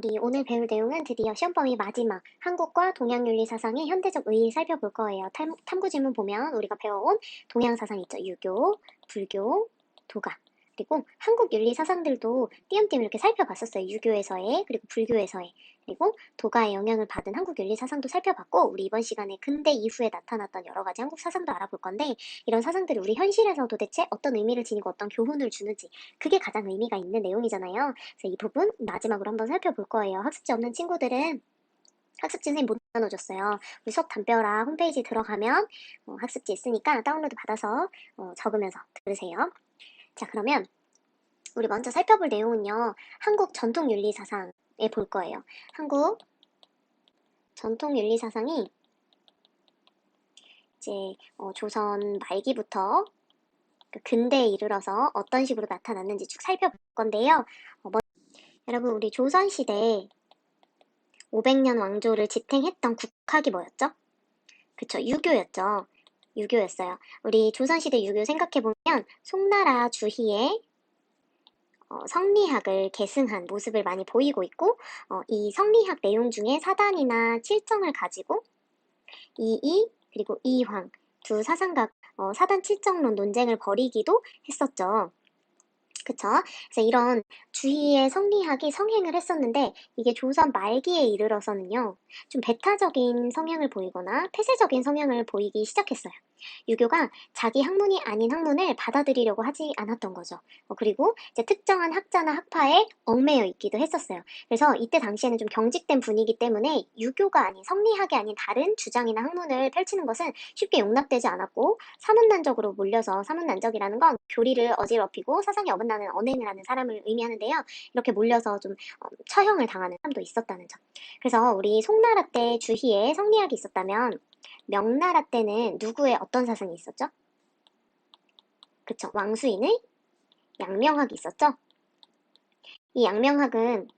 우리 오늘 배울 내용은 드디어 시험 범위 마지막 한국과 동양윤리 사상의 현대적 의의 살펴볼 거예요. 탐구 질문 보면 우리가 배워온 동양 사상 있죠. 유교, 불교, 도가. 그리고 한국 윤리 사상들도 띄엄띄엄 이렇게 살펴봤었어요. 유교에서의, 그리고 불교에서의, 그리고 도가의 영향을 받은 한국 윤리 사상도 살펴봤고, 우리 이번 시간에 근대 이후에 나타났던 여러 가지 한국 사상도 알아볼 건데, 이런 사상들이 우리 현실에서 도대체 어떤 의미를 지니고 어떤 교훈을 주는지, 그게 가장 의미가 있는 내용이잖아요. 그래서 이 부분 마지막으로 한번 살펴볼 거예요. 학습지 없는 친구들은 학습지 선생님 못 나눠줬어요. 우리 수업 담벼락 홈페이지 들어가면 학습지 있으니까 다운로드 받아서 적으면서 들으세요. 자, 그러면 우리 먼저 살펴볼 내용은요. 한국 전통윤리사상에 볼 거예요. 한국 전통윤리사상이 이제 조선 말기부터 근대에 이르러서 어떤 식으로 나타났는지 쭉 살펴볼 건데요. 여러분, 우리 조선시대 500년 왕조를 지탱했던 국학이 뭐였죠? 그쵸, 유교였죠. 유교였어요. 우리 조선시대 유교 생각해보면 송나라 주희의 성리학을 계승한 모습을 많이 보이고 있고, 이 성리학 내용 중에 사단이나 칠정을 가지고 이이 그리고 이황 두 사상가 사단 칠정론 논쟁을 벌이기도 했었죠. 그쵸? 그래서 이런 주희의 성리학이 성행을 했었는데, 이게 조선 말기에 이르러서는요, 좀 배타적인 성향을 보이거나 폐쇄적인 성향을 보이기 시작했어요. 유교가 자기 학문이 아닌 학문을 받아들이려고 하지 않았던 거죠. 그리고 이제 특정한 학자나 학파에 얽매여 있기도 했었어요. 그래서 이때 당시에는 좀 경직된 분위기 때문에 유교가 아닌, 성리학이 아닌 다른 주장이나 학문을 펼치는 것은 쉽게 용납되지 않았고, 사문난적으로 몰려서, 사문난적이라는 건 교리를 어지럽히고 사상이 어긋나는 언행을 하는 사람을 의미하는데요. 이렇게 몰려서 좀 처형을 당하는 사람도 있었다는 점. 그래서 우리 송나라 때 주희에 성리학이 있었다면, 명나라 때는 누구의 어떤 사상이 있었죠? 그쵸, 왕수인의 양명학이 있었죠? 이 양명학은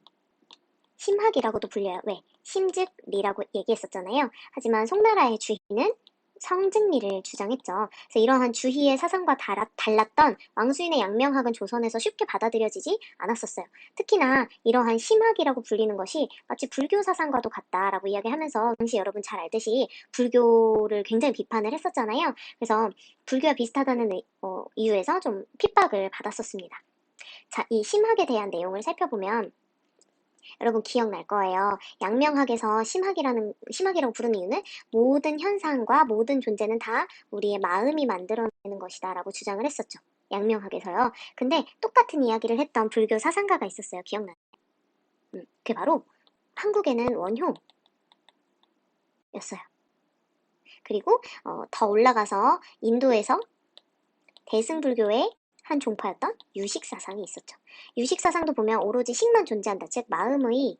심학이라고도 불려요. 왜? 심즉리라고 얘기했었잖아요. 하지만 송나라의 주희는 성즉리를 주장했죠. 그래서 이러한 주희의 사상과 달랐던 왕수인의 양명학은 조선에서 쉽게 받아들여지지 않았었어요. 특히나 이러한 심학이라고 불리는 것이 마치 불교 사상과도 같다라고 이야기하면서, 당시 여러분 잘 알듯이 불교를 굉장히 비판을 했었잖아요. 그래서 불교와 비슷하다는 이유에서 좀 핍박을 받았었습니다. 자, 이 심학에 대한 내용을 살펴보면 여러분 기억날 거예요. 양명학에서 심학이라고 부르는 이유는 모든 현상과 모든 존재는 다 우리의 마음이 만들어내는 것이다 라고 주장을 했었죠. 양명학에서요. 근데 똑같은 이야기를 했던 불교 사상가가 있었어요. 기억나요? 그게 바로 한국에는 원효였어요. 그리고 더 올라가서 인도에서 대승불교의 한 종파였던 유식사상이 있었죠. 유식사상도 보면 오로지 식만 존재한다. 즉 마음의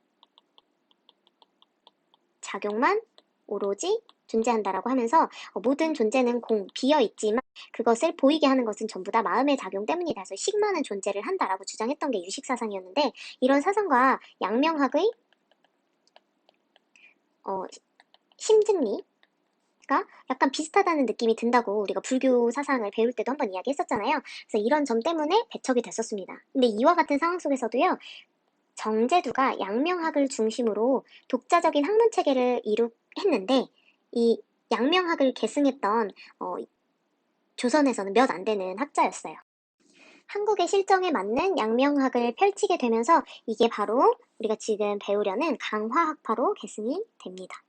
작용만 오로지 존재한다라고 하면서 모든 존재는 비어있지만 그것을 보이게 하는 것은 전부 다 마음의 작용 때문이다. 그래서 식만은 존재를 한다라고 주장했던 게 유식사상이었는데, 이런 사상과 양명학의 심증리가 약간 비슷하다는 느낌이 든다고 우리가 불교 사상을 배울 때도 한번 이야기했었잖아요. 그래서 이런 점 때문에 배척이 됐었습니다. 근데 이와 같은 상황 속에서도요, 정제두가 양명학을 중심으로 독자적인 학문 체계를 했는데, 이 양명학을 계승했던 조선에서는 몇 안 되는 학자였어요. 한국의 실정에 맞는 양명학을 펼치게 되면서 이게 바로 우리가 지금 배우려는 강화학파로 계승이 됩니다.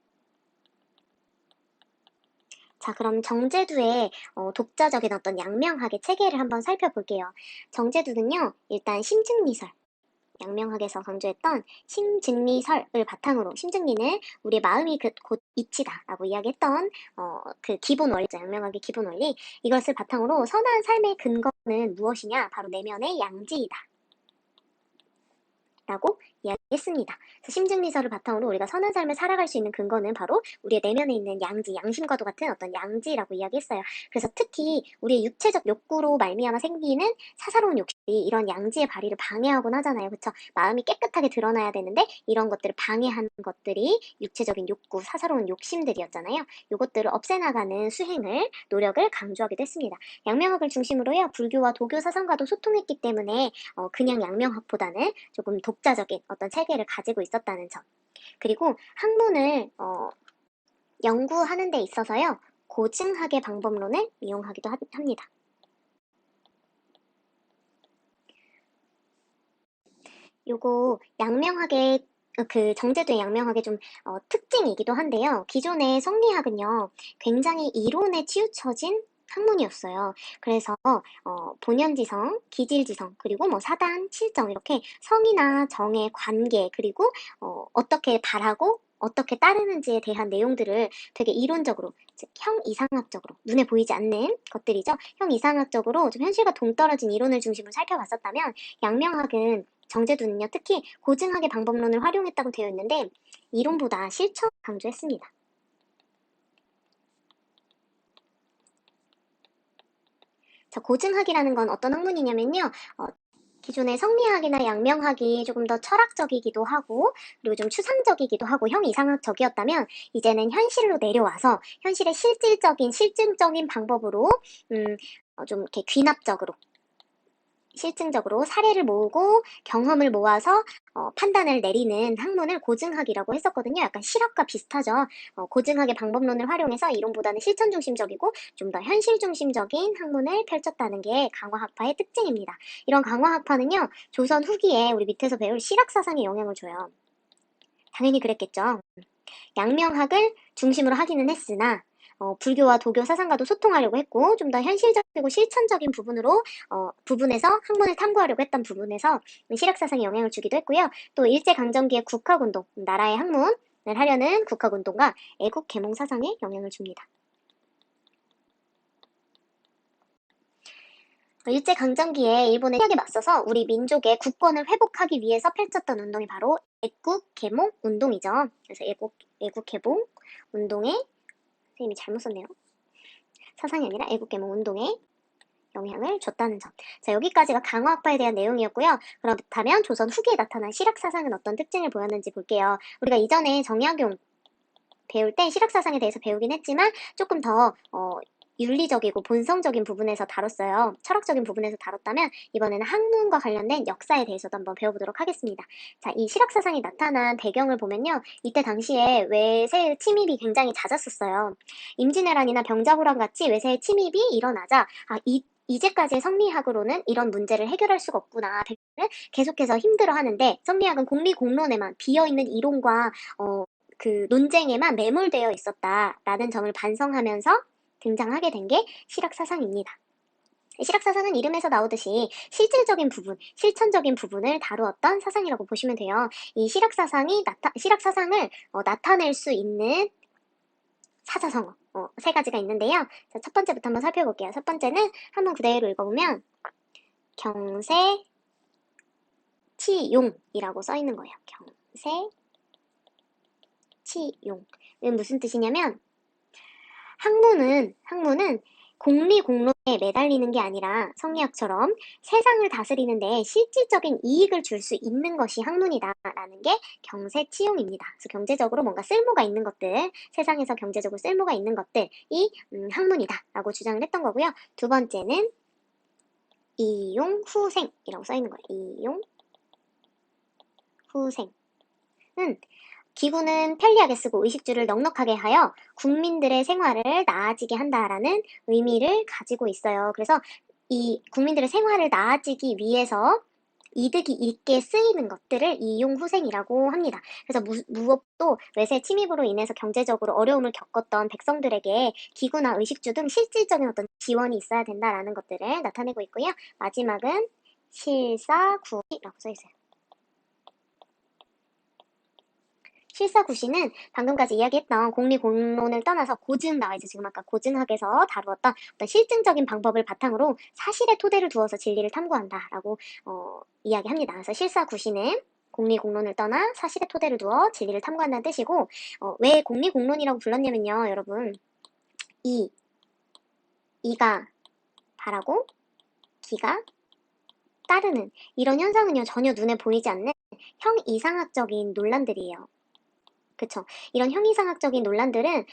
자, 그럼 정제두의 독자적인 어떤 양명학의 체계를 한번 살펴볼게요. 정제두는요, 일단 심증리설, 양명학에서 강조했던 심증리설을 바탕으로, 심증리는 우리의 마음이 곧 이치다 라고 이야기했던 그 기본 원리죠. 양명학의 기본 원리. 이것을 바탕으로 선한 삶의 근거는 무엇이냐? 바로 내면의 양지이다 라고 이야기했습니다. 그래서 심증리설을 바탕으로 우리가 선한 삶을 살아갈 수 있는 근거는 바로 우리의 내면에 있는 양지, 양심과도 같은 어떤 양지라고 이야기했어요. 그래서 특히 우리의 육체적 욕구로 말미암아 생기는 사사로운 욕심이 이런 양지의 발휘를 방해하곤 하잖아요. 그렇죠? 마음이 깨끗하게 드러나야 되는데 이런 것들을 방해하는 것들이 육체적인 욕구, 사사로운 욕심들이었잖아요. 이것들을 없애나가는 노력을 강조하기도 했습니다. 양명학을 중심으로요, 불교와 도교 사상과도 소통했기 때문에 그냥 양명학보다는 조금 독자적인 어떤 체계를 가지고 있었다는 점. 그리고 학문을 연구하는 데 있어서요, 고증학의 방법론을 이용하기도 합니다. 요거 양명학의 정제도의 양명학의 좀 특징이기도 한데요. 기존의 성리학은요, 굉장히 이론에 치우쳐진 학문이었어요. 그래서 본연지성, 기질지성, 그리고 뭐 사단, 칠정 이렇게 성이나 정의 관계, 그리고 어떻게 바라고 어떻게 따르는지에 대한 내용들을 되게 이론적으로, 즉 형이상학적으로, 눈에 보이지 않는 것들이죠. 형이상학적으로 좀 현실과 동떨어진 이론을 중심으로 살펴봤었다면, 양명학은 정제도는요, 특히 고증학의 방법론을 활용했다고 되어 있는데 이론보다 실천을 강조했습니다. 자, 고증학이라는 건 어떤 학문이냐면요, 기존의 성리학이나 양명학이 조금 더 철학적이기도 하고, 그리고 좀 추상적이기도 하고 형이상학적이었다면, 이제는 현실로 내려와서 현실의 실증적인 방법으로 좀 이렇게 귀납적으로, 실증적으로 사례를 모으고 경험을 모아서 판단을 내리는 학문을 고증학이라고 했었거든요. 약간 실학과 비슷하죠. 고증학의 방법론을 활용해서 이론보다는 실천 중심적이고 좀 더 현실 중심적인 학문을 펼쳤다는 게 강화학파의 특징입니다. 이런 강화학파는요, 조선 후기에 우리 밑에서 배울 실학사상에 영향을 줘요. 당연히 그랬겠죠. 양명학을 중심으로 하기는 했으나 불교와 도교 사상과도 소통하려고 했고, 좀 더 현실적이고 실천적인 부분에서 학문을 탐구하려고 했던 부분에서 실학사상에 영향을 주기도 했고요. 또 일제강점기의 국학운동, 나라의 학문을 하려는 국학운동과 애국계몽 사상에 영향을 줍니다. 일제강점기에 일본의 침략에 맞서서 우리 민족의 국권을 회복하기 위해서 펼쳤던 운동이 바로 애국계몽 운동이죠. 그래서 애국계몽 운동의, 선생님이 잘못 썼네요. 사상이 아니라 애국계몽 운동에 영향을 줬다는 점. 자, 여기까지가 강화학파에 대한 내용이었고요. 그렇다면 조선 후기에 나타난 실학사상은 어떤 특징을 보였는지 볼게요. 우리가 이전에 정약용 배울 때 실학사상에 대해서 배우긴 했지만 조금 더 윤리적이고 본성적인 부분에서 다뤘어요. 철학적인 부분에서 다뤘다면 이번에는 학문과 관련된 역사에 대해서도 한번 배워보도록 하겠습니다. 자, 이 실학사상이 나타난 배경을 보면요, 이때 당시에 외세의 침입이 굉장히 잦았었어요. 임진왜란이나 병자호란 같이 외세의 침입이 일어나자 이제까지의 성리학으로는 이런 문제를 해결할 수가 없구나. 백성은 계속해서 힘들어하는데 성리학은 공리공론에만 비어있는 이론과 그 논쟁에만 매몰되어 있었다라는 점을 반성하면서 등장하게 된 게 실학사상입니다. 실학사상은 이름에서 나오듯이 실질적인 부분, 실천적인 부분을 다루었던 사상이라고 보시면 돼요. 이 실학사상을 나타낼 수 있는 사자성어 세 가지가 있는데요. 자, 첫 번째부터 한번 살펴볼게요. 첫 번째는 한번 그대로 읽어보면 경세치용이라고 써있는 거예요. 경세치용은 무슨 뜻이냐면, 학문은 공리공론에 매달리는 게 아니라 성리학처럼 세상을 다스리는데 실질적인 이익을 줄 수 있는 것이 학문이다라는 게 경세치용입니다. 그래서 경제적으로 뭔가 쓸모가 있는 것들, 세상에서 경제적으로 쓸모가 있는 것들이 학문이다라고 주장을 했던 거고요. 두 번째는 이용후생이라고 써있는 거예요. 이용후생은 기구는 편리하게 쓰고 의식주를 넉넉하게 하여 국민들의 생활을 나아지게 한다라는 의미를 가지고 있어요. 그래서 이 국민들의 생활을 나아지기 위해서 이득이 있게 쓰이는 것들을 이용후생이라고 합니다. 그래서 무엇도 외세 침입으로 인해서 경제적으로 어려움을 겪었던 백성들에게 기구나 의식주 등 실질적인 어떤 지원이 있어야 된다라는 것들을 나타내고 있고요. 마지막은 실사구시라고 써있어요. 실사구시는 방금까지 이야기했던 공리공론을 떠나서 고증 나와있죠. 지금 아까 고증학에서 다루었던 어떤 실증적인 방법을 바탕으로 사실의 토대를 두어서 진리를 탐구한다라고 이야기합니다. 그래서 실사구시는 공리공론을 떠나 사실의 토대를 두어 진리를 탐구한다는 뜻이고, 왜 공리공론이라고 불렀냐면요, 여러분, 이가 바라고 기가 따르는 이런 현상은요, 전혀 눈에 보이지 않는 형이상학적인 논란들이에요. 그쵸? 이런 형이상학적인 논란들은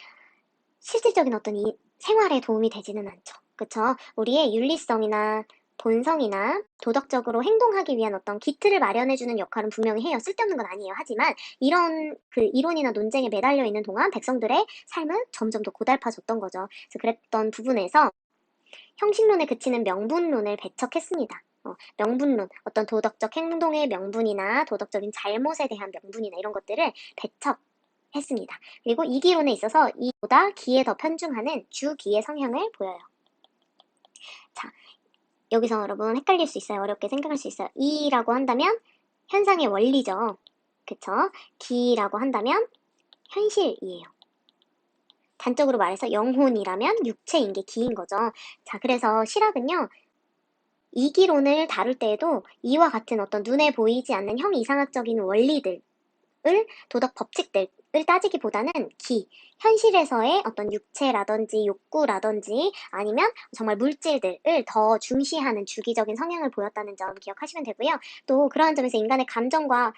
실질적인 어떤 이 생활에 도움이 되지는 않죠. 그쵸? 우리의 윤리성이나 본성이나 도덕적으로 행동하기 위한 어떤 기틀을 마련해주는 역할은 분명히 해요. 쓸데없는 건 아니에요. 하지만 이런 그 이론이나 논쟁에 매달려 있는 동안 백성들의 삶은 점점 더 고달파졌던 거죠. 그래서 그랬던 부분에서 형식론에 그치는 명분론을 배척했습니다. 명분론, 어떤 도덕적 행동의 명분이나 도덕적인 잘못에 대한 명분이나 이런 것들을 배척했습니다. 그리고 이기론에 있어서 이보다 기에 더 편중하는 주기의 성향을 보여요. 자, 여기서 여러분 헷갈릴 수 있어요. 어렵게 생각할 수 있어요. 이라고 한다면 현상의 원리죠. 그쵸? 기라고 한다면 현실이에요. 단적으로 말해서 영혼이라면 육체인 게 기인 거죠. 자, 그래서 실학은요, 이기론을 다룰 때에도 이와 같은 어떤 눈에 보이지 않는 형이상학적인 원리들을 도덕 법칙들을 따지기보다는 현실에서의 어떤 육체라든지 욕구라든지 아니면 정말 물질들을 더 중시하는 주기적인 성향을 보였다는 점 기억하시면 되고요. 또 그러한 점에서 인간의 감정과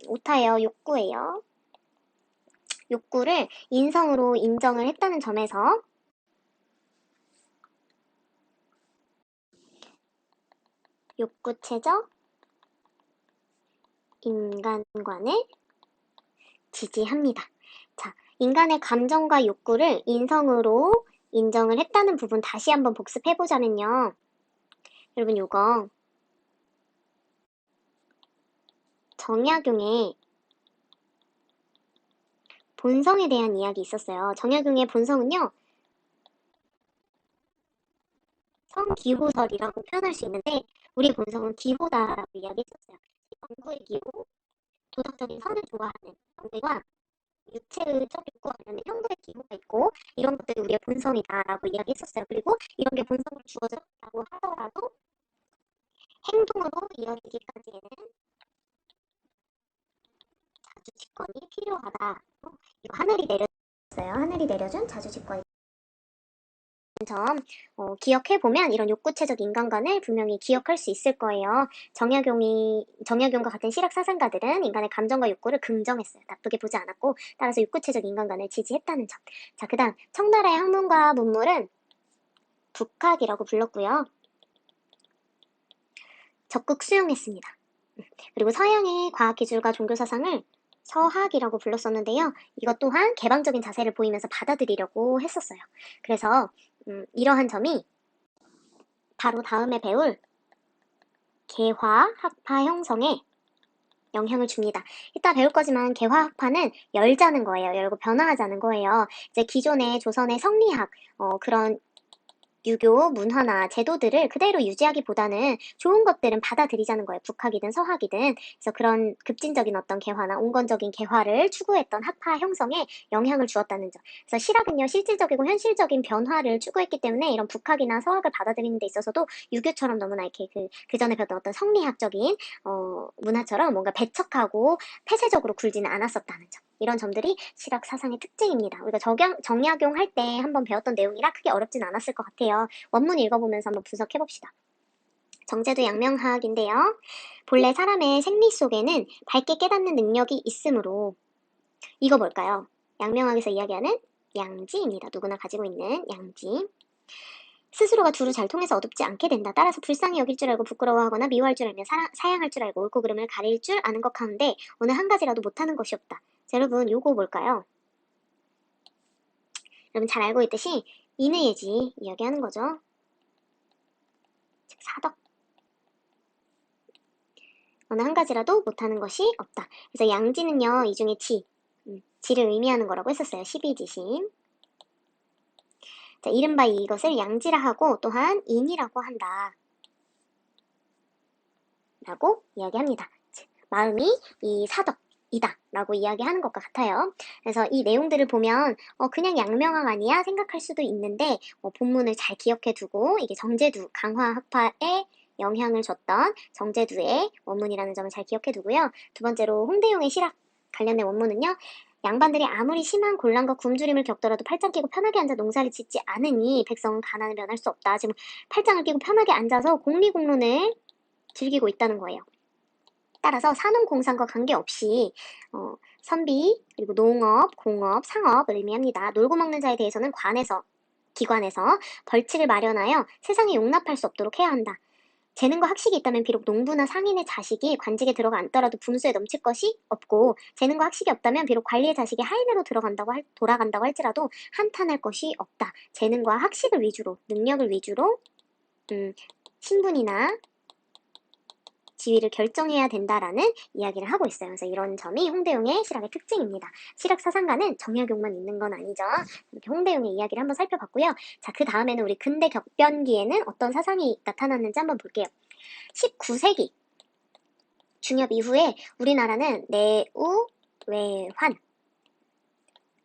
오타예요. 욕구예요. 욕구를 인성으로 인정을 했다는 점에서 욕구체적 인간관을 지지합니다. 자, 인간의 감정과 욕구를 인성으로 인정을 했다는 부분 다시 한번 복습해보자면요. 여러분 요거 정약용의 본성에 대한 이야기 있었어요. 정약용의 본성은요. 성기호설이라고 표현할 수 있는데 우리 본성은 기호다라고 이야기했었어요. 정부의 기호, 도덕적인 선을 좋아하는 정부와 육체적 욕구와 관련된 형도의 기호가 있고 이런 것들이 우리의 본성이다라고 이야기했었어요. 그리고 이런 게 본성으로 주어졌다고 하더라도 행동으로 이어지기까지에는 자주직권이 필요하다. 이거 하늘이 내려줬어요. 하늘이 내려준 자주직권이 점 기억해보면 이런 욕구체적 인간관을 분명히 기억할 수 있을 거예요. 정약용과 같은 실학 사상가들은 인간의 감정과 욕구를 긍정했어요. 나쁘게 보지 않았고 따라서 욕구체적 인간관을 지지했다는 점. 자, 그 다음 청나라의 학문과 문물은 북학이라고 불렀고요. 적극 수용했습니다. 그리고 서양의 과학기술과 종교사상을 서학이라고 불렀었는데요. 이것 또한 개방적인 자세를 보이면서 받아들이려고 했었어요. 그래서 이러한 점이 바로 다음에 배울 개화학파 형성에 영향을 줍니다. 이따 배울 거지만 개화학파는 열자는 거예요. 열고 변화하자는 거예요. 이제 기존의 조선의 성리학, 그런 유교, 문화나 제도들을 그대로 유지하기보다는 좋은 것들은 받아들이자는 거예요. 북학이든 서학이든. 그래서 그런 급진적인 어떤 개화나 온건적인 개화를 추구했던 학파 형성에 영향을 주었다는 점. 그래서 실학은요, 실질적이고 현실적인 변화를 추구했기 때문에 이런 북학이나 서학을 받아들이는 데 있어서도 유교처럼 너무나 이렇게 그 전에 배웠던 어떤 성리학적인 문화처럼 뭔가 배척하고 폐쇄적으로 굴지는 않았었다는 점. 이런 점들이 실학 사상의 특징입니다. 우리가 정약용 할 때 한번 배웠던 내용이라 크게 어렵진 않았을 것 같아요. 원문 읽어보면서 한번 분석해봅시다. 정제도 양명하학인데요. 본래 사람의 생리 속에는 밝게 깨닫는 능력이 있으므로 이거 뭘까요? 양명학에서 이야기하는 양지입니다. 누구나 가지고 있는 양지. 스스로가 두루 잘 통해서 어둡지 않게 된다. 따라서 불쌍히 여길 줄 알고 부끄러워하거나 미워할 줄 알며 사양할 줄 알고 옳고 그름을 가릴 줄 아는 것 가운데 어느 한 가지라도 못하는 것이 없다. 자, 여러분 요거 뭘까요? 여러분 잘 알고 있듯이 인의예지 이야기하는 거죠. 즉 사덕. 어느 한 가지라도 못하는 것이 없다. 그래서 양지는요, 이 중에 지를 의미하는 거라고 했었어요. 십이지심. 자, 이른바 이것을 양지라 하고 또한 인이라고 한다. 라고 이야기합니다. 즉, 마음이 이 사덕이다 라고 이야기하는 것과 같아요. 그래서 이 내용들을 보면 그냥 양명학 아니야 생각할 수도 있는데 본문을 잘 기억해 두고 이게 정제두 강화학파에 영향을 줬던 정제두의 원문이라는 점을 잘 기억해 두고요. 두 번째로 홍대용의 실학 관련된 원문은요. 양반들이 아무리 심한 곤란과 굶주림을 겪더라도 팔짱 끼고 편하게 앉아 농사를 짓지 않으니 백성은 가난을 면할 수 없다. 지금 팔짱을 끼고 편하게 앉아서 공리공론을 즐기고 있다는 거예요. 따라서 산업공상과 관계없이 선비, 그리고 농업, 공업, 상업을 의미합니다. 놀고 먹는 자에 대해서는 관에서 기관에서 벌칙을 마련하여 세상에 용납할 수 없도록 해야 한다. 재능과 학식이 있다면 비록 농부나 상인의 자식이 관직에 들어가 앉더라도 분수에 넘칠 것이 없고, 재능과 학식이 없다면 비록 관리의 자식이 하인으로 돌아간다고 할지라도 한탄할 것이 없다. 재능과 학식을 위주로, 능력을 위주로 신분이나 지위를 결정해야 된다라는 이야기를 하고 있어요. 그래서 이런 점이 홍대용의 실학의 특징입니다. 실학 사상가는 정약용만 있는 건 아니죠. 이렇게 홍대용의 이야기를 한번 살펴봤고요. 자, 그 다음에는 우리 근대 격변기에는 어떤 사상이 나타났는지 한번 볼게요. 19세기 중엽 이후에 우리나라는 내우, 외환,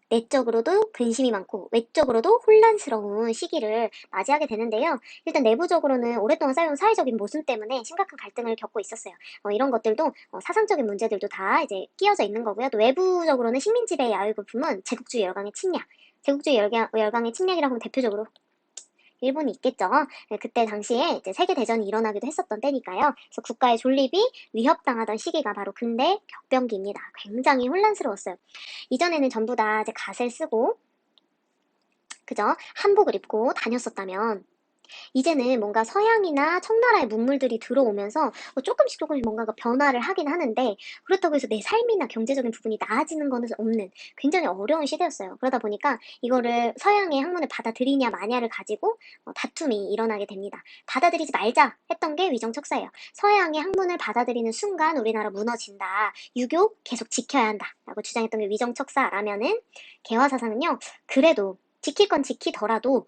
내적으로도 근심이 많고 외적으로도 혼란스러운 시기를 맞이하게 되는데요. 일단 내부적으로는 오랫동안 쌓여온 사회적인 모순 때문에 심각한 갈등을 겪고 있었어요. 이런 것들도 사상적인 문제들도 다 이제 끼어져 있는 거고요. 또 외부적으로는 식민지배 야유 거품은 제국주의 열강의 침략. 제국주의 열강의 침략이라고 하면 대표적으로 일본이 있겠죠. 네, 그때 당시에 이제 세계대전이 일어나기도 했었던 때니까요. 그래서 국가의 존립이 위협당하던 시기가 바로 근대 격변기입니다. 굉장히 혼란스러웠어요. 이전에는 전부 다 이제 갓을 쓰고, 그죠? 한복을 입고 다녔었다면, 이제는 뭔가 서양이나 청나라의 문물들이 들어오면서 조금씩 뭔가가 변화를 하긴 하는데, 그렇다고 해서 내 삶이나 경제적인 부분이 나아지는 것은 없는 굉장히 어려운 시대였어요. 그러다 보니까 이거를 서양의 학문을 받아들이냐 마냐를 가지고 다툼이 일어나게 됩니다. 받아들이지 말자 했던 게 위정척사예요. 서양의 학문을 받아들이는 순간 우리나라 무너진다. 유교 계속 지켜야 한다 라고 주장했던 게 위정척사라면은, 개화사상은요, 그래도 지킬 건 지키더라도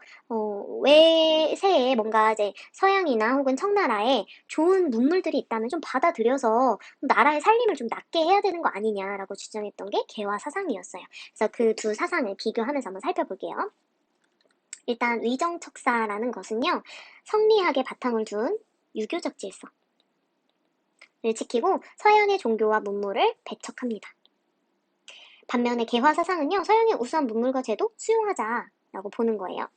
외세에 뭔가 이제 서양이나 혹은 청나라에 좋은 문물들이 있다면 좀 받아들여서 나라의 살림을 좀 낫게 해야 되는 거 아니냐라고 주장했던 게 개화 사상이었어요. 그래서 그 두 사상을 비교하면서 한번 살펴볼게요. 일단 위정척사라는 것은요, 성리학의 바탕을 둔 유교적 질서를 지키고 서양의 종교와 문물을 배척합니다. 반면에 개화 사상은요, 서양의 우수한 문물과 제도 수용하자라고 보는 거예요.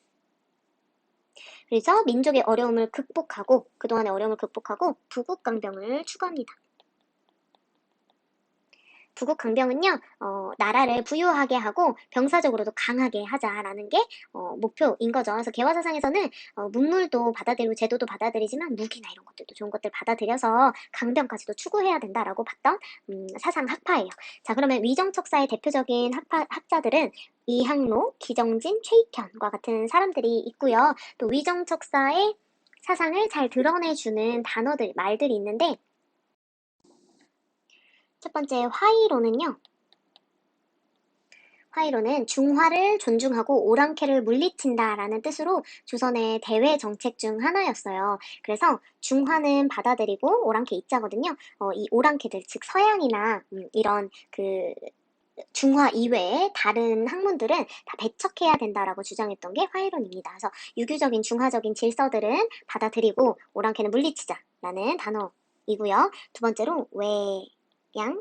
그래서 민족의 어려움을 극복하고, 그동안의 어려움을 극복하고 부국강병을 추구합니다. 부국강병은요, 나라를 부유하게 하고 병사적으로도 강하게 하자라는 게 목표인 거죠. 그래서 개화사상에서는 문물도 받아들이고 제도도 받아들이지만 무기나 이런 것들도 좋은 것들 받아들여서 강병까지도 추구해야 된다라고 봤던 사상 학파예요. 자, 그러면 위정척사의 대표적인 학자들은 이항로, 기정진, 최익현과 같은 사람들이 있고요. 또 위정척사의 사상을 잘 드러내주는 단어들, 말들이 있는데, 첫 번째 화의로는 중화를 존중하고 오랑캐를 물리친다라는 뜻으로 조선의 대외 정책 중 하나였어요. 그래서 중화는 받아들이고 오랑캐 입자거든요. 이 오랑캐들, 즉 서양이나 이런 그 중화 이외의 다른 학문들은 다 배척해야 된다라고 주장했던 게 화의론입니다. 그래서 유교적인 중화적인 질서들은 받아들이고 오랑캐는 물리치자라는 단어이고요. 두 번째로 외양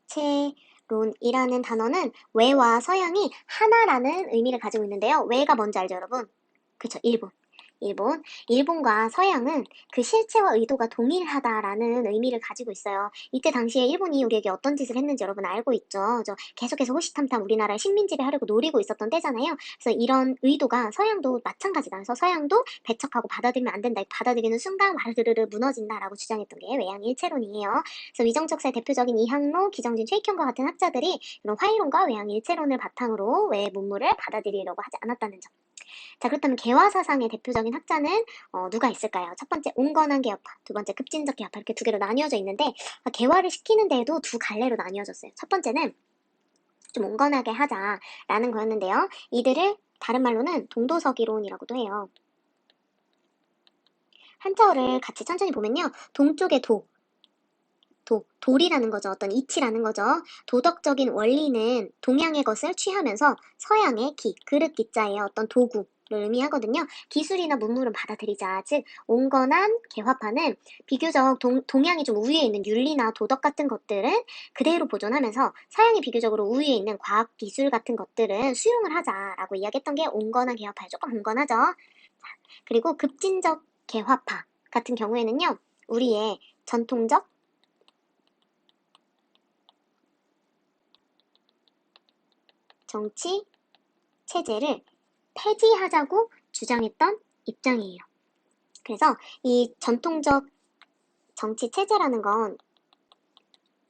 일체론이라는 단어는 외와 서양이 하나라는 의미를 가지고 있는데요. 외가 뭔지 알죠, 여러분? 그쵸, 일본. 일본과 서양은 그 실체와 의도가 동일하다라는 의미를 가지고 있어요. 이때 당시에 일본이 우리에게 어떤 짓을 했는지 여러분 알고 있죠? 계속해서 호시탐탐 우리나라를 식민지배하려고 노리고 있었던 때잖아요. 그래서 이런 의도가 서양도 마찬가지다. 그래서 서양도 배척하고 받아들이면 안 된다. 받아들이는 순간 와르르르 무너진다라고 주장했던 게 외양일체론이에요. 그래서 위정척사의 대표적인 이항로, 기정진, 최익현과 같은 학자들이 이런 화이론과 외양일체론을 바탕으로 외 문물을 받아들이려고 하지 않았다는 점. 자, 그렇다면 개화사상의 대표적인 학자는 누가 있을까요? 첫 번째 온건한 개화파, 두 번째 급진적 개화파, 이렇게 두 개로 나뉘어져 있는데, 개화를 시키는 데에도 두 갈래로 나뉘어졌어요. 첫 번째는 좀 온건하게 하자라는 거였는데요. 이들을 다른 말로는 동도서기론이라고도 해요. 한자어를 같이 천천히 보면요, 동쪽의 돌이라는 거죠. 어떤 이치라는 거죠. 도덕적인 원리는 동양의 것을 취하면서 서양의 그릇 기자의 어떤 도구를 의미하거든요. 기술이나 문물은 받아들이자. 즉, 온건한 개화파는 비교적 동양이 좀 우위에 있는 윤리나 도덕 같은 것들은 그대로 보존하면서 서양이 비교적으로 우위에 있는 과학 기술 같은 것들은 수용을 하자라고 이야기했던 게 온건한 개화파예요. 조금 온건하죠. 그리고 급진적 개화파 같은 경우에는요, 우리의 전통적 정치, 체제를 폐지하자고 주장했던 입장이에요. 그래서 이 전통적 정치 체제라는 건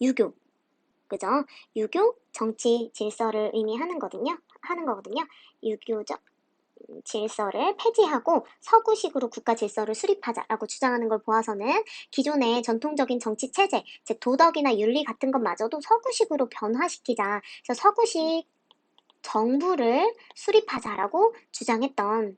유교, 그죠? 유교 정치 질서를 의미하는 거거든요. 유교적 질서를 폐지하고 서구식으로 국가 질서를 수립하자라고 주장하는 걸 보아서는 기존의 전통적인 정치 체제, 즉 도덕이나 윤리 같은 것마저도 서구식으로 변화시키자. 그래서 서구식 정부를 수립하자라고 주장했던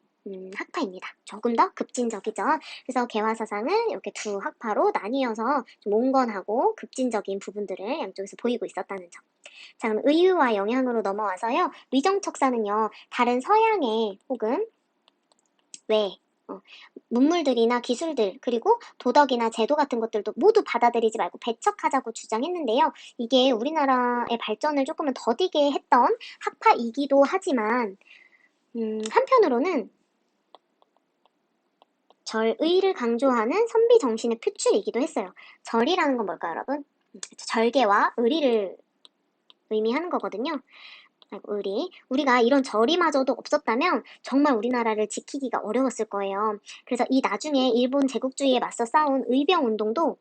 학파입니다. 조금 더 급진적이죠. 그래서 개화사상은 이렇게 두 학파로 나뉘어서 좀 온건하고 급진적인 부분들을 양쪽에서 보이고 있었다는 점. 자, 그럼 의유와 영향으로 넘어와서요. 위정척사는요, 다른 서양의 혹은 왜 문물들이나 기술들 그리고 도덕이나 제도 같은 것들도 모두 받아들이지 말고 배척하자고 주장했는데요. 이게 우리나라의 발전을 조금은 더디게 했던 학파이기도 하지만 한편으로는 절의를 강조하는 선비 정신의 표출이기도 했어요. 절이라는 건 뭘까요, 여러분? 절개와 의리를 의미하는 거거든요. 우리가 이런 절이마저도 없었다면 정말 우리나라를 지키기가 어려웠을 거예요. 그래서 이 나중에 일본 제국주의에 맞서 싸운 의병운동도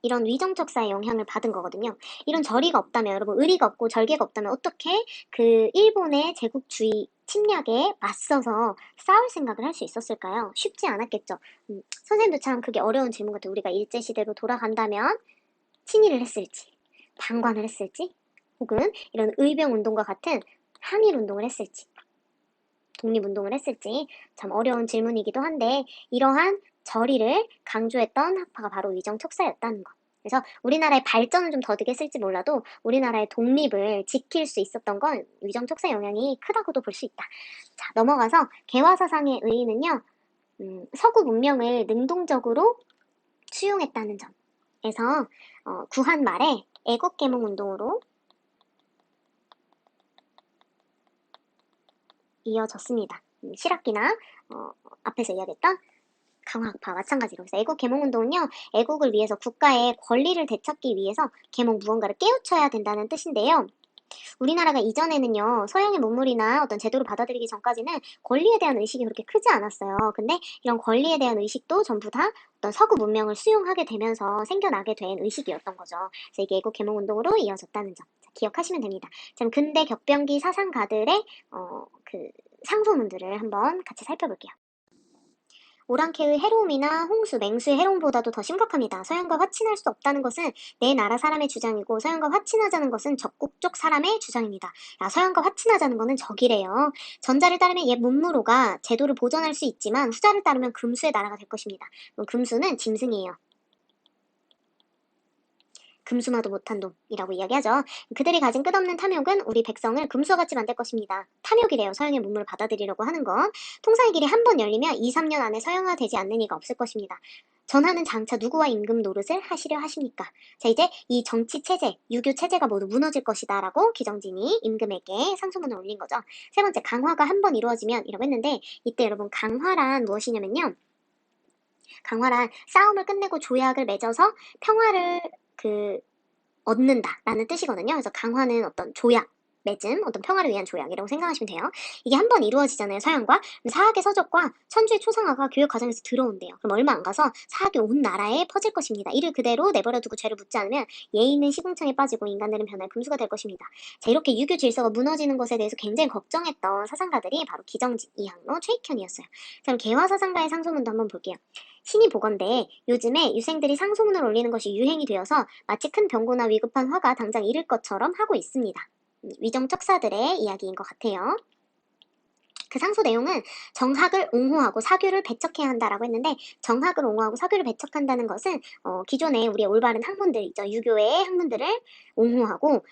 이런 위정척사의 영향을 받은 거거든요. 이런 절이가 없다면, 여러분, 의리가 없고 절개가 없다면 어떻게 그 일본의 제국주의 침략에 맞서서 싸울 생각을 할 수 있었을까요? 쉽지 않았겠죠. 선생님도 참 그게 어려운 질문 같아요. 우리가 일제시대로 돌아간다면 친일을 했을지, 방관을 했을지, 혹은 이런 의병운동과 같은 항일운동을 했을지, 독립운동을 했을지 참 어려운 질문이기도 한데 이러한 절의를 강조했던 학파가 바로 위정척사였다는 것. 그래서 우리나라의 발전은 좀 더디게 했을지 몰라도 우리나라의 독립을 지킬 수 있었던 건 위정척사 영향이 크다고도 볼 수 있다. 자, 넘어가서 개화사상의 의의는요. 서구 문명을 능동적으로 수용했다는 점에서 구한 말에 애국개몽운동으로 이어졌습니다. 실학기나 앞에서 이야기했던 강화학파 마찬가지로. 그래서 애국 개몽운동은요, 애국을 위해서 국가의 권리를 되찾기 위해서 개몽 무언가를 깨우쳐야 된다는 뜻인데요. 우리나라가 이전에는요, 서양의 문물이나 어떤 제도를 받아들이기 전까지는 권리에 대한 의식이 그렇게 크지 않았어요. 근데 이런 권리에 대한 의식도 전부 다 어떤 서구 문명을 수용하게 되면서 생겨나게 된 의식이었던 거죠. 그래서 이게 애국 개몽운동으로 이어졌다는 점. 자, 기억하시면 됩니다. 자, 근대 격변기 사상가들의 그 상소문들을 한번 같이 살펴볼게요. 오랑캐의 해로움이나 홍수, 맹수의 해로움보다도 더 심각합니다. 서양과 화친할 수 없다는 것은 내 나라 사람의 주장이고 서양과 화친하자는 것은 적국 쪽 사람의 주장입니다. 야, 서양과 화친하자는 것은 적이래요. 전자를 따르면 옛 문무로가 제도를 보존할 수 있지만 후자를 따르면 금수의 나라가 될 것입니다. 금수는 짐승이에요. 금수마도 못한 놈이라고 이야기하죠. 그들이 가진 끝없는 탐욕은 우리 백성을 금수와 같이 만들 것입니다. 탐욕이래요. 서양의 문물을 받아들이려고 하는 건. 통상의 길이 한 번 열리면 2, 3년 안에 서양화되지 않는 이가 없을 것입니다. 전하는 장차 누구와 임금 노릇을 하시려 하십니까? 자, 이제 이 정치 체제, 유교 체제가 모두 무너질 것이다 라고 기정진이 임금에게 상소문을 올린 거죠. 세 번째, 강화가 한 번 이루어지면 이라고 했는데 이때 여러분 강화란 무엇이냐면요. 강화란 싸움을 끝내고 조약을 맺어서 평화를 얻는다라는 뜻이거든요. 그래서 강화는 어떤 조약, 맺음, 어떤 평화를 위한 조약이라고 생각하시면 돼요. 이게 한 번 이루어지잖아요, 서양과. 사학의 서적과 천주의 초상화가 교육 과정에서 들어온대요. 그럼 얼마 안 가서 사학이 온 나라에 퍼질 것입니다. 이를 그대로 내버려두고 죄를 묻지 않으면 예의 있는 시궁창에 빠지고 인간들은 변할 금수가 될 것입니다. 자, 이렇게 유교 질서가 무너지는 것에 대해서 굉장히 걱정했던 사상가들이 바로 기정진, 이항로, 최익현이었어요. 그럼 개화사상가의 상소문도 한번 볼게요. 신이 보건대 요즘에 유생들이 상소문을 올리는 것이 유행이 되어서 마치 큰 병고나 위급한 화가 당장 이를 것처럼 하고 있습니다. 위정척사들의 이야기인 것 같아요. 그 상소 내용은 정학을 옹호하고 사교를 배척해야 한다라고 했는데 정학을 옹호하고 사교를 배척한다는 것은 기존의 우리의 올바른 학문들 있죠. 유교의 학문들을 옹호하고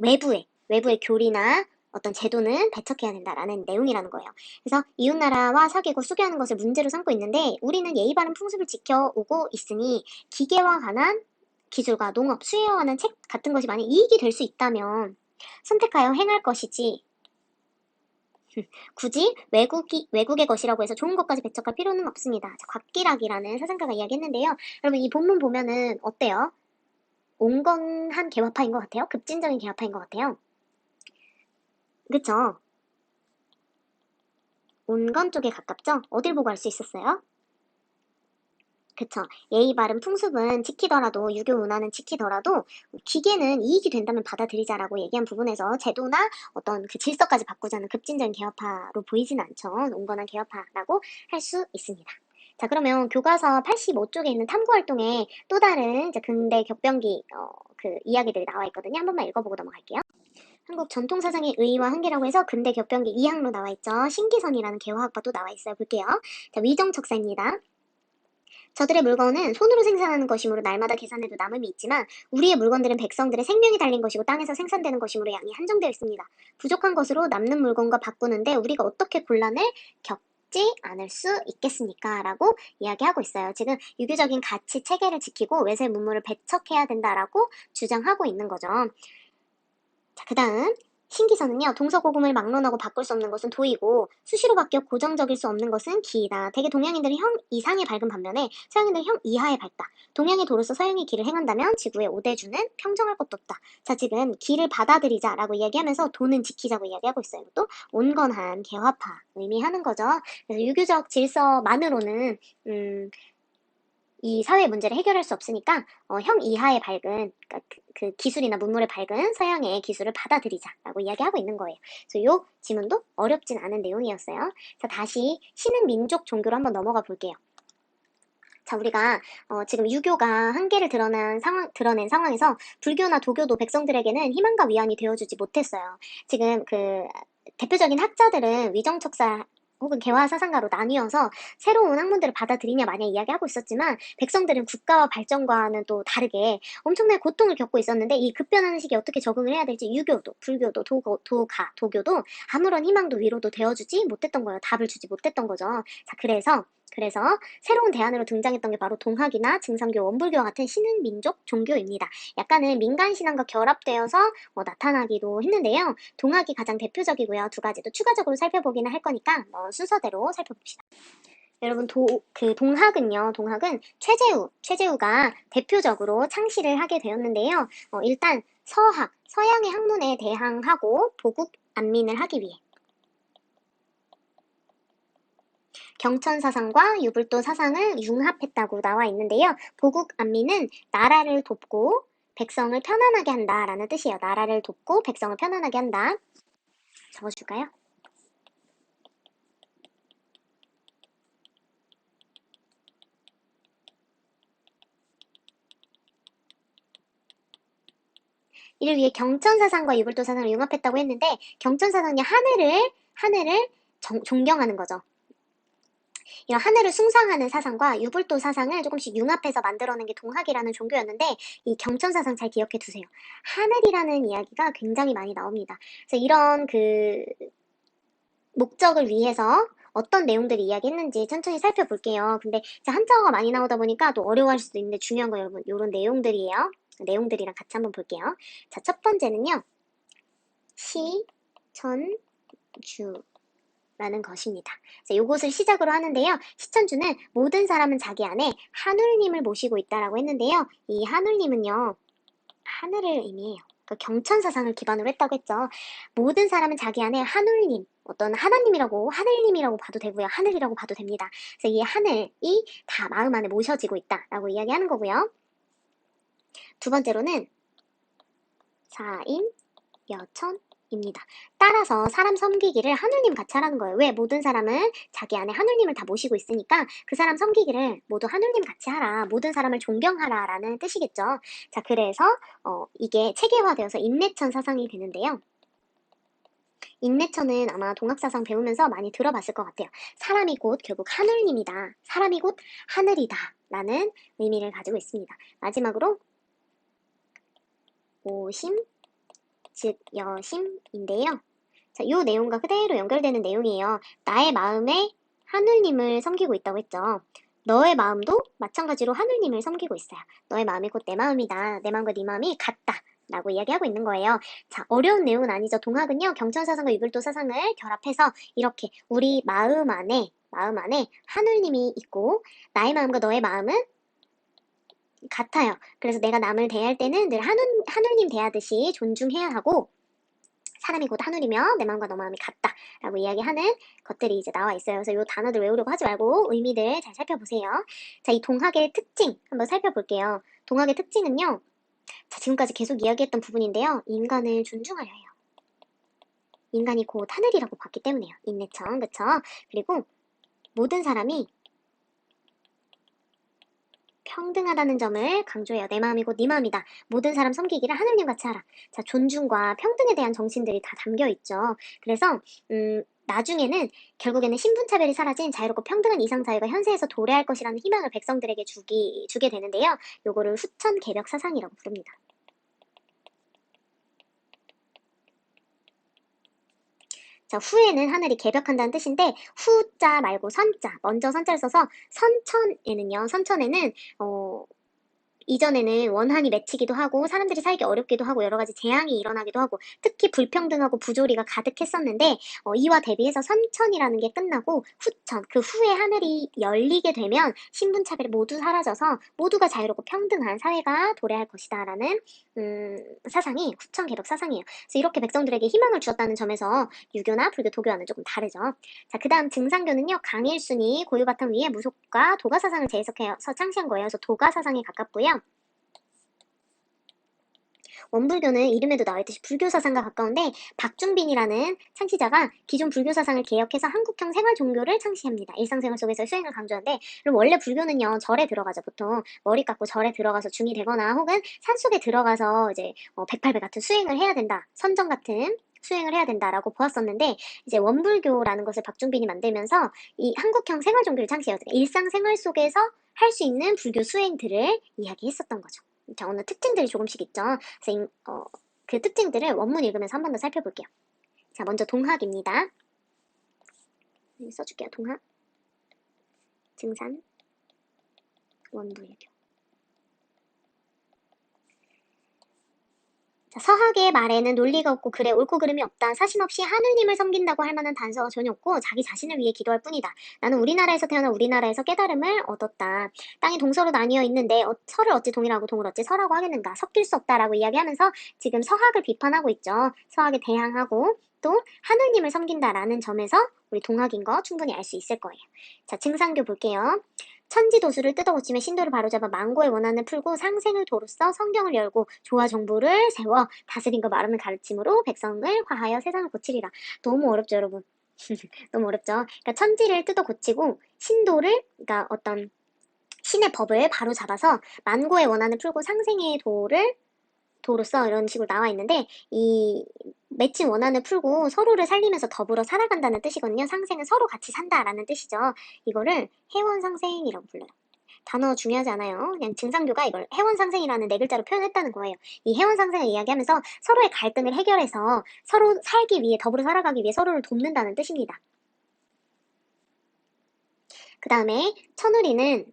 외부의 교리나 어떤 제도는 배척해야 된다라는 내용이라는 거예요. 그래서 이웃나라와 사귀고 수교하는 것을 문제로 삼고 있는데 우리는 예의 바른 풍습을 지켜오고 있으니 기계와 관한 기술과 농업, 수혜와 관한 책 같은 것이 만약 이익이 될 수 있다면 선택하여 행할 것이지 굳이 외국의 것이라고 해서 좋은 것까지 배척할 필요는 없습니다. 자, 곽기락이라는 사상가가 이야기했는데요. 여러분 이 본문 보면은 어때요? 온건한 개화파인 것 같아요? 급진적인 개화파인 것 같아요? 그쵸? 온건 쪽에 가깝죠? 어딜 보고 알 수 있었어요? 그쵸. 예의 바른 풍습은 지키더라도, 유교 문화는 지키더라도, 기계는 이익이 된다면 받아들이자라고 얘기한 부분에서 제도나 어떤 그 질서까지 바꾸자는 급진적인 개혁파로 보이진 않죠. 온건한 개혁파라고 할 수 있습니다. 자, 그러면 교과서 85쪽에 있는 탐구활동에 또 다른 이제 근대 격변기, 그 이야기들이 나와 있거든요. 한 번만 읽어보고 넘어갈게요. 한국 전통사상의 의의와 한계라고 해서 근대 격변기 2항로 나와 있죠. 신기선이라는 개화학파도 나와 있어요. 볼게요. 자, 위정척사입니다. 저들의 물건은 손으로 생산하는 것이므로 날마다 계산해도 남음이 있지만 우리의 물건들은 백성들의 생명이 달린 것이고 땅에서 생산되는 것이므로 양이 한정되어 있습니다. 부족한 것으로 남는 물건과 바꾸는데 우리가 어떻게 곤란을 겪지 않을 수 있겠습니까? 라고 이야기하고 있어요. 지금 유교적인 가치 체계를 지키고 외세 문물을 배척해야 된다라고 주장하고 있는 거죠. 자, 그 다음 신기선은요. 동서고금을 막론하고 바꿀 수 없는 것은 도이고 수시로 바뀌어 고정적일 수 없는 것은 기이다. 대개 동양인들은 형 이상의 밝은 반면에 서양인들은 형 이하의 밝다. 동양의 도로서 서양의 길을 행한다면 지구의 오대주는 평정할 것도 없다. 자, 지금 길을 받아들이자라고 이야기하면서 도는 지키자고 이야기하고 있어요. 또 온건한 개화파 의미하는 거죠. 그래서 유교적 질서만으로는 이 사회 문제를 해결할 수 없으니까 형 이하의 밝은 그러니까 그 기술이나 문물의 밝은 서양의 기술을 받아들이자라고 이야기하고 있는 거예요. 그래서 요 지문도 어렵진 않은 내용이었어요. 자, 다시 신흥 민족 종교로 한번 넘어가 볼게요. 자, 우리가 지금 유교가 한계를 드러낸 상황에서 불교나 도교도 백성들에게는 희망과 위안이 되어주지 못했어요. 지금 그 대표적인 학자들은 위정척사 혹은 개화 사상가로 나뉘어서 새로운 학문들을 받아들이냐 마냐 이야기하고 있었지만 백성들은 국가와 발전과는 또 다르게 엄청나게 고통을 겪고 있었는데 이 급변하는 시기에 어떻게 적응을 해야 될지 유교도, 불교도, 도교도 아무런 희망도 위로도 되어주지 못했던 거예요. 답을 주지 못했던 거죠. 자, 그래서 새로운 대안으로 등장했던 게 바로 동학이나 증산교, 원불교와 같은 신흥 민족 종교입니다. 약간은 민간 신앙과 결합되어서 나타나기도 했는데요. 동학이 가장 대표적이고요. 두 가지도 추가적으로 살펴보기는 할 거니까 순서대로 살펴봅시다. 여러분 동학은 최재우가 대표적으로 창시를 하게 되었는데요. 일단 서양의 학문에 대항하고 보국 안민을 하기 위해 경천 사상과 유불도 사상을 융합했다고 나와 있는데요. 보국 안민은 나라를 돕고 백성을 편안하게 한다라는 뜻이에요. 나라를 돕고 백성을 편안하게 한다. 적어줄까요? 이를 위해 경천사상과 유불도사상을 융합했다고 했는데 경천사상이 하늘을 존경하는 거죠. 이런 하늘을 숭상하는 사상과 유불도 사상을 조금씩 융합해서 만들어낸 게 동학이라는 종교였는데 이 경천사상 잘 기억해 두세요. 하늘이라는 이야기가 굉장히 많이 나옵니다. 그래서 이런 그 목적을 위해서 어떤 내용들을 이야기했는지 천천히 살펴볼게요. 근데 한자어가 많이 나오다 보니까 또 어려워할 수도 있는데 중요한 건 여러분 이런 내용들이에요. 내용들이랑 같이 한번 볼게요. 자, 첫 번째는요. 시, 천, 주 라는 것입니다. 이것을 시작으로 하는데요. 시천주는 모든 사람은 자기 안에 하늘님을 모시고 있다라고 했는데요. 이 하늘님은요. 하늘을 의미해요. 경천사상을 기반으로 했다고 했죠. 모든 사람은 자기 안에 하늘님, 어떤 하늘님이라고 봐도 되고요. 하늘이라고 봐도 됩니다. 그래서 이 하늘이 다 마음 안에 모셔지고 있다라고 이야기하는 거고요. 두 번째로는 사인, 여천, 입니다. 따라서 사람 섬기기를 하느님 같이 하라는 거예요. 왜? 모든 사람은 자기 안에 하느님을 다 모시고 있으니까 그 사람 섬기기를 모두 하느님 같이 하라. 모든 사람을 존경하라 라는 뜻이겠죠. 자, 그래서 이게 체계화되어서 인내천 사상이 되는데요. 인내천은 아마 동학사상 배우면서 많이 들어봤을 것 같아요. 사람이 곧 결국 하늘님이다. 사람이 곧 하늘이다. 라는 의미를 가지고 있습니다. 마지막으로 오심, 즉 여심인데요. 자, 이 내용과 그대로 연결되는 내용이에요. 나의 마음에 하늘님을 섬기고 있다고 했죠. 너의 마음도 마찬가지로 하늘님을 섬기고 있어요. 너의 마음이 곧 내 마음이다. 내 마음과 네 마음이 같다. 라고 이야기하고 있는 거예요. 자, 어려운 내용은 아니죠. 동학은요, 경천사상과 유불도 사상을 결합해서 이렇게 우리 마음 안에 하늘님이 있고 나의 마음과 너의 마음은 같아요. 그래서 내가 남을 대할 때는 늘 하늘님 대하듯이 존중해야 하고 사람이 곧 하늘이며 내 마음과 너 마음이 같다 라고 이야기하는 것들이 이제 나와 있어요. 그래서 이 단어들 외우려고 하지 말고 의미들 잘 살펴보세요. 자, 이 동학의 특징 한번 살펴볼게요. 동학의 특징은요. 자, 지금까지 계속 이야기했던 부분인데요. 인간을 존중하려 해요. 인간이 곧 하늘이라고 봤기 때문에요. 인내청, 그쵸? 그리고 모든 사람이 평등하다는 점을 강조해요. 내 마음이 곧 네 마음이다. 모든 사람 섬기기를 하늘님 같이 하라. 자, 존중과 평등에 대한 정신들이 다 담겨 있죠. 그래서 나중에는 결국에는 신분차별이 사라진 자유롭고 평등한 이상사회가 현세에서 도래할 것이라는 희망을 백성들에게 주게 되는데요. 요거를 후천개벽 사상이라고 부릅니다. 자, 후에는 하늘이 개벽한다는 뜻인데 후자 말고 선자, 먼저 선자를 써서 선천에는 이전에는 원한이 맺히기도 하고 사람들이 살기 어렵기도 하고 여러 가지 재앙이 일어나기도 하고 특히 불평등하고 부조리가 가득했었는데 이와 대비해서 선천이라는 게 끝나고 후천, 그 후에 하늘이 열리게 되면 신분차별이 모두 사라져서 모두가 자유롭고 평등한 사회가 도래할 것이다 라는 사상이 후천개벽 사상이에요. 그래서 이렇게 백성들에게 희망을 주었다는 점에서 유교나 불교, 도교와는 조금 다르죠. 자, 그 다음 증상교는요. 강일순이 고유바탕 위에 무속과 도가사상을 재해석해서 창시한 거예요. 그래서 도가사상에 가깝고요. 원불교는 이름에도 나와있듯이 불교사상과 가까운데 박준빈이라는 창시자가 기존 불교사상을 개혁해서 한국형 생활종교를 창시합니다. 일상생활 속에서 수행을 강조하는데 그럼 원래 불교는요. 절에 들어가죠. 보통 머리 깎고 절에 들어가서 중이 되거나 혹은 산속에 들어가서 이제 108배 같은 수행을 해야 된다. 선정 같은 수행을 해야 된다라고 보았었는데 이제 원불교라는 것을 박준빈이 만들면서 이 한국형 생활종교를 창시해요. 일상생활 속에서 할 수 있는 불교 수행들을 이야기했었던 거죠. 자, 오늘 특징들이 조금씩 있죠. 그래서 그 특징들을 원문 읽으면서 한 번 더 살펴볼게요. 자, 먼저 동학입니다. 써줄게요. 동학, 증산, 원불교. 자, 서학의 말에는 논리가 없고 글에 옳고 그름이 없다. 사심 없이 하느님을 섬긴다고 할 만한 단서가 전혀 없고 자기 자신을 위해 기도할 뿐이다. 나는 우리나라에서 태어나 우리나라에서 깨달음을 얻었다. 땅이 동서로 나뉘어 있는데 서를 어찌 동이라고 동을 어찌 서라고 하겠는가. 섞일 수 없다라고 이야기하면서 지금 서학을 비판하고 있죠. 서학에 대항하고 또 하느님을 섬긴다라는 점에서 우리 동학인 거 충분히 알 수 있을 거예요. 자, 증상교 볼게요. 천지도수를 뜯어고치며 신도를 바로잡아 만고의 원한을 풀고 상생을 도로써 성경을 열고 조화 정부를 세워 다스림과 말하는 가르침으로 백성을 화하여 세상을 고치리라. 너무 어렵죠, 여러분? 너무 어렵죠? 그러니까 천지를 뜯어고치고 신도를, 그러니까 어떤 신의 법을 바로잡아서 만고의 원한을 풀고 상생의 도로써 이런 식으로 나와 있는데 이 맺힌 원한을 풀고 서로를 살리면서 더불어 살아간다는 뜻이거든요. 상생은 서로 같이 산다라는 뜻이죠. 이거를 해원상생이라고 불러요. 단어 중요하지 않아요. 그냥 증상교가 이걸 해원상생이라는 네 글자로 표현했다는 거예요. 이 해원상생을 이야기하면서 서로의 갈등을 해결해서 서로 살기 위해, 더불어 살아가기 위해 서로를 돕는다는 뜻입니다. 그 다음에 천우리는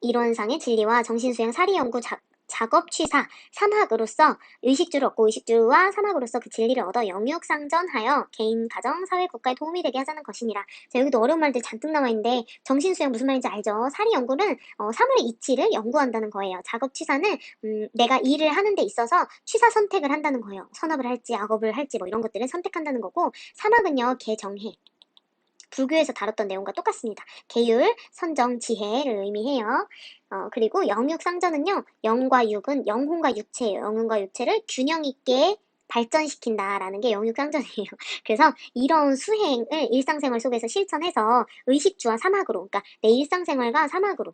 이론상의 진리와 정신수양 사리연구 작업취사 삼학으로서 의식주를 얻고 의식주와 삼학으로서 그 진리를 얻어 영육상전하여 개인, 가정, 사회, 국가에 도움이 되게 하자는 것이니라. 자, 여기도 어려운 말들 잔뜩 나와 있는데 정신수양 무슨 말인지 알죠? 사리연구는 사물의 이치를 연구한다는 거예요. 작업취사는 내가 일을 하는 데 있어서 취사 선택을 한다는 거예요. 선업을 할지 악업을 할지 뭐 이런 것들을 선택한다는 거고 삼학은요 개정해. 불교에서 다뤘던 내용과 똑같습니다. 계율, 선정, 지혜를 의미해요. 그리고 영육상전은요. 영과 육은 영혼과 육체예요. 영혼과 육체를 균형 있게 발전시킨다라는 게 영육상전이에요. 그래서 이런 수행을 일상생활 속에서 실천해서 의식주와 사막으로, 그러니까 내 일상생활과 사막으로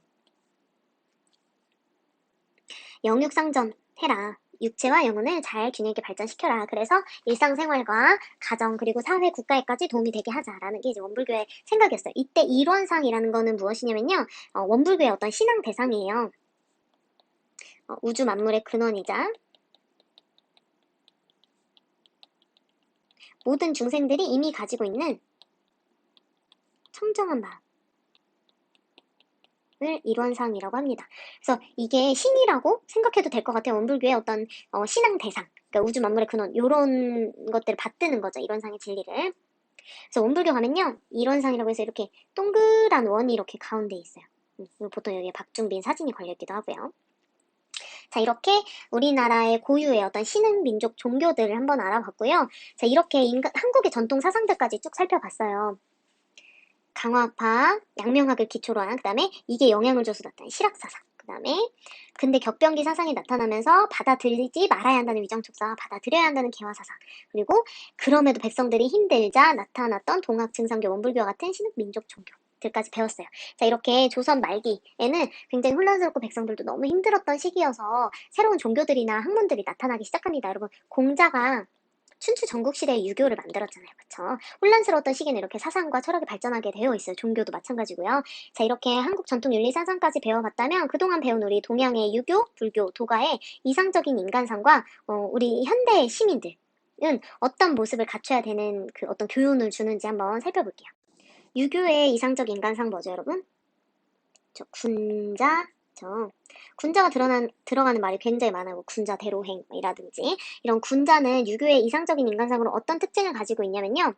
영육상전 해라. 육체와 영혼을 잘 균형 있게 발전시켜라. 그래서 일상생활과 가정 그리고 사회 국가에까지 도움이 되게 하자라는 게 이제 원불교의 생각이었어요. 이때 일원상이라는 거는 무엇이냐면요. 원불교의 어떤 신앙 대상이에요. 우주 만물의 근원이자 모든 중생들이 이미 가지고 있는 청정한 마음. 을 일원상이라고 합니다. 그래서 이게 신이라고 생각해도 될 것 같아요. 원불교의 어떤 신앙 대상, 그러니까 우주 만물의 근원 이런 것들을 받드는 거죠. 일원상의 진리를. 그래서 원불교 가면요. 일원상이라고 해서 이렇게 동그란 원이 이렇게 가운데 있어요. 보통 여기에 박중빈 사진이 걸려있기도 하고요. 자, 이렇게 우리나라의 고유의 어떤 신흥민족 종교들을 한번 알아봤고요. 자, 이렇게 한국의 전통 사상들까지 쭉 살펴봤어요. 강화파, 양명학을 기초로 한, 그 다음에 이게 영향을 줘서 나타난 실학사상, 그 다음에 근대 격변기 사상이 나타나면서 받아들이지 말아야 한다는 위정촉사, 받아들여야 한다는 개화사상, 그리고 그럼에도 백성들이 힘들자 나타났던 동학증상교, 원불교와 같은 신흥민족 종교들까지 배웠어요. 자, 이렇게 조선 말기에는 굉장히 혼란스럽고 백성들도 너무 힘들었던 시기여서 새로운 종교들이나 학문들이 나타나기 시작합니다. 여러분, 공자가 춘추 전국시대에 유교를 만들었잖아요. 그쵸? 혼란스러웠던 시기는 이렇게 사상과 철학이 발전하게 되어 있어요. 종교도 마찬가지고요. 자, 이렇게 한국 전통 윤리 사상까지 배워봤다면 그동안 배운 우리 동양의 유교, 불교, 도가의 이상적인 인간상과 우리 현대 시민들은 어떤 모습을 갖춰야 되는 그 어떤 교훈을 주는지 한번 살펴볼게요. 유교의 이상적 인간상 뭐죠, 여러분? 저 군자, 군자가 들어가는 말이 굉장히 많아요. 군자 대로행이라든지 이런 군자는 유교의 이상적인 인간상으로 어떤 특징을 가지고 있냐면요.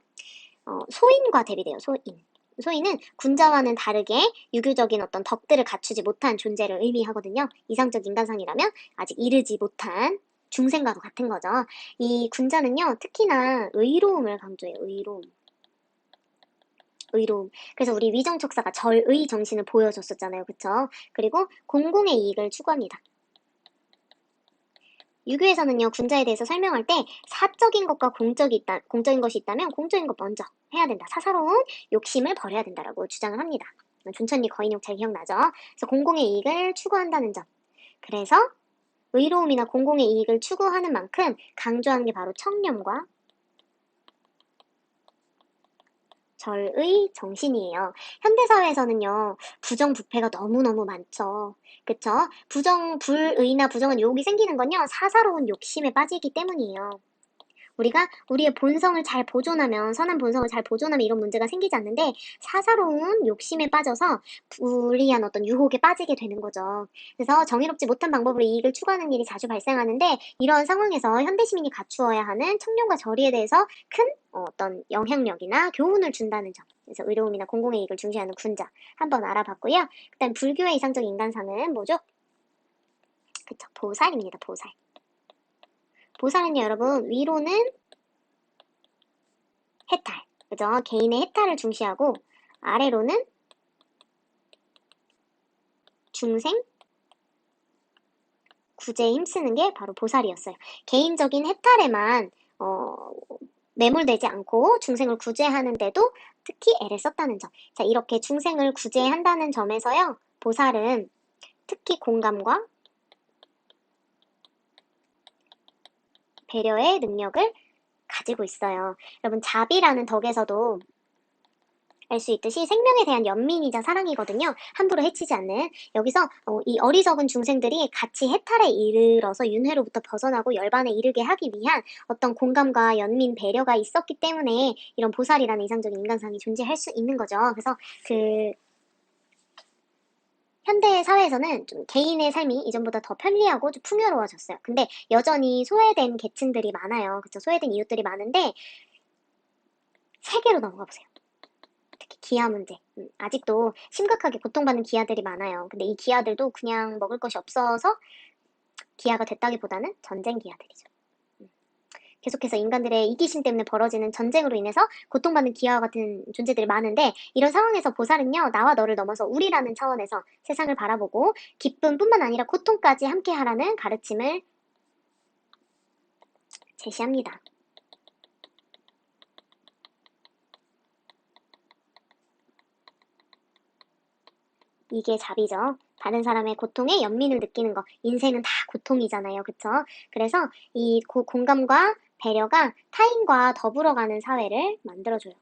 소인과 대비돼요. 소인은 군자와는 다르게 유교적인 어떤 덕들을 갖추지 못한 존재를 의미하거든요. 이상적 인간상이라면 아직 이르지 못한 중생과도 같은 거죠. 이 군자는요, 특히나 의로움을 강조해요. 의로움. 그래서 우리 위정척사가 절의 정신을 보여줬었잖아요. 그쵸? 그리고 공공의 이익을 추구합니다. 유교에서는요, 군자에 대해서 설명할 때 사적인 것과 공적인 것이 있다면 공적인 것 먼저 해야 된다. 사사로운 욕심을 버려야 된다라고 주장을 합니다. 존천리 거인욕 잘 기억나죠? 그래서 공공의 이익을 추구한다는 점. 그래서 의로움이나 공공의 이익을 추구하는 만큼 강조하는 게 바로 청렴과 절의 정신이에요. 현대사회에서는요, 부정부패가 너무너무 많죠. 그쵸? 불의나 부정한 유혹이 생기는 건요, 사사로운 욕심에 빠지기 때문이에요. 우리가 우리의 본성을 잘 보존하면, 선한 본성을 잘 보존하면 이런 문제가 생기지 않는데, 사사로운 욕심에 빠져서 불리한 어떤 유혹에 빠지게 되는 거죠. 그래서 정의롭지 못한 방법으로 이익을 추구하는 일이 자주 발생하는데, 이런 상황에서 현대시민이 갖추어야 하는 청렴과 절의에 대해서 큰 어떤 영향력이나 교훈을 준다는 점. 그래서 의로움이나 공공의 이익을 중시하는 군자 한번 알아봤고요. 그다음 불교의 이상적 인간상은 뭐죠? 그쵸, 보살입니다. 보살. 보살은요, 여러분, 위로는 해탈, 그죠? 개인의 해탈을 중시하고, 아래로는 중생, 구제에 힘쓰는 게 바로 보살이었어요. 개인적인 해탈에만 매몰되지 않고 중생을 구제하는데도 특히 애를 썼다는 점. 자, 이렇게 중생을 구제한다는 점에서요, 보살은 특히 공감과 배려의 능력을 가지고 있어요. 여러분, 자비라는 덕에서도 알 수 있듯이 생명에 대한 연민이자 사랑이거든요. 함부로 해치지 않는. 여기서 이 어리석은 중생들이 같이 해탈에 이르러서 윤회로부터 벗어나고 열반에 이르게 하기 위한 어떤 공감과 연민, 배려가 있었기 때문에 이런 보살이라는 이상적인 인간상이 존재할 수 있는 거죠. 그래서 그 현대 사회에서는 좀 개인의 삶이 이전보다 더 편리하고 좀 풍요로워졌어요. 근데 여전히 소외된 계층들이 많아요. 그쵸? 소외된 이웃들이 많은데 세계로 넘어가 보세요. 특히 기아 문제. 아직도 심각하게 고통받는 기아들이 많아요. 근데 이 기아들도 그냥 먹을 것이 없어서 기아가 됐다기보다는 전쟁 기아들이죠. 계속해서 인간들의 이기심 때문에 벌어지는 전쟁으로 인해서 고통받는 기아와 같은 존재들이 많은데, 이런 상황에서 보살은요, 나와 너를 넘어서 우리라는 차원에서 세상을 바라보고 기쁨뿐만 아니라 고통까지 함께하라는 가르침을 제시합니다. 이게 자비죠. 다른 사람의 고통에 연민을 느끼는 거. 인생은 다 고통이잖아요. 그쵸? 그래서 이 공감과 배려가 타인과 더불어가는 사회를 만들어줘요.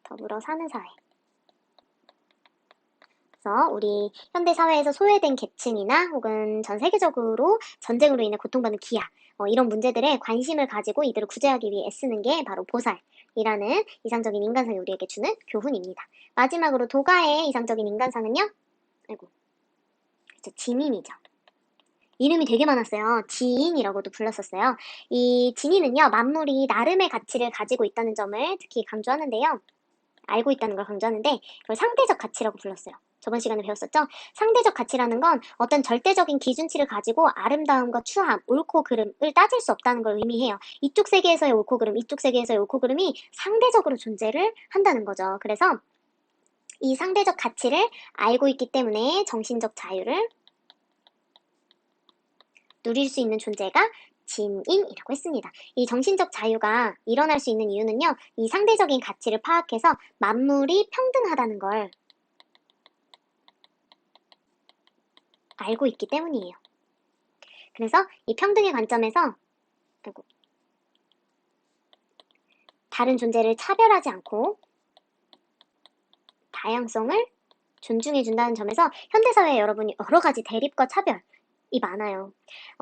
더불어 사는 사회. 그래서 우리 현대 사회에서 소외된 계층이나 혹은 전 세계적으로 전쟁으로 인해 고통받는 기아, 이런 문제들에 관심을 가지고 이들을 구제하기 위해 애쓰는 게 바로 보살이라는 이상적인 인간상이 우리에게 주는 교훈입니다. 마지막으로 도가의 이상적인 인간상은요? 진인이죠. 이름이 되게 많았어요. 지인이라고도 불렀었어요. 이 진인은요, 만물이 나름의 가치를 가지고 있다는 점을 특히 강조하는데요. 알고 있다는 걸 강조하는데, 그걸 상대적 가치라고 불렀어요. 저번 시간에 배웠었죠? 상대적 가치라는 건 어떤 절대적인 기준치를 가지고 아름다움과 추함, 옳고 그름을 따질 수 없다는 걸 의미해요. 이쪽 세계에서의 옳고 그름, 이쪽 세계에서의 옳고 그름이 상대적으로 존재를 한다는 거죠. 그래서 이 상대적 가치를 알고 있기 때문에 정신적 자유를 누릴 수 있는 존재가 진인이라고 했습니다. 이 정신적 자유가 일어날 수 있는 이유는요, 이 상대적인 가치를 파악해서 만물이 평등하다는 걸 알고 있기 때문이에요. 그래서 이 평등의 관점에서 다른 존재를 차별하지 않고 다양성을 존중해준다는 점에서 현대사회에 여러분이 여러 가지 대립과 차별이 많아요.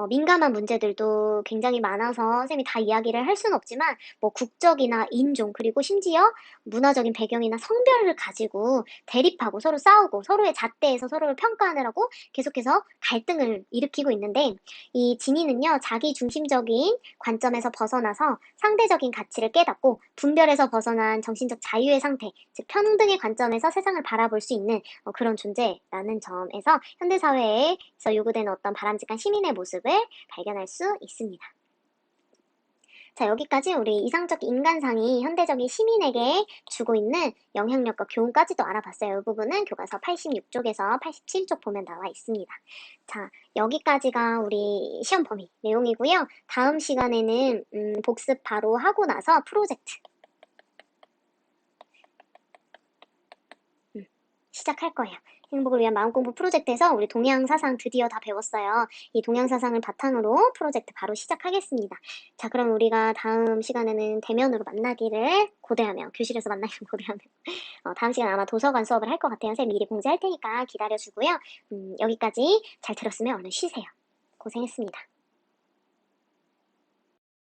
민감한 문제들도 굉장히 많아서 선생님이 다 이야기를 할 수는 없지만 뭐 국적이나 인종 그리고 심지어 문화적인 배경이나 성별을 가지고 대립하고 서로 싸우고 서로의 잣대에서 서로를 평가하느라고 계속해서 갈등을 일으키고 있는데 이 진이는요 자기 중심적인 관점에서 벗어나서 상대적인 가치를 깨닫고 분별에서 벗어난 정신적 자유의 상태 즉 평등의 관점에서 세상을 바라볼 수 있는 그런 존재라는 점에서 현대사회에서 요구되는 어떤 바람직한 시민의 모습을 발견할 수 있습니다. 자, 여기까지 우리 이상적 인간상이 현대적인 시민에게 주고 있는 영향력과 교훈까지도 알아봤어요. 이 부분은 교과서 86쪽에서 87쪽 보면 나와 있습니다. 자, 여기까지가 우리 시험 범위 내용이고요. 다음 시간에는 복습 바로 하고 나서 프로젝트 시작할 거예요. 행복을 위한 마음공부 프로젝트에서 우리 동양사상 드디어 다 배웠어요. 이 동양사상을 바탕으로 프로젝트 바로 시작하겠습니다. 자, 그럼 우리가 다음 시간에는 대면으로 만나기를 고대하며 교실에서 만나기를 고대하며 다음 시간 아마 도서관 수업을 할 것 같아요. 선생님 미리 공지할 테니까 기다려주고요. 여기까지 잘 들었으면 얼른 쉬세요. 고생했습니다.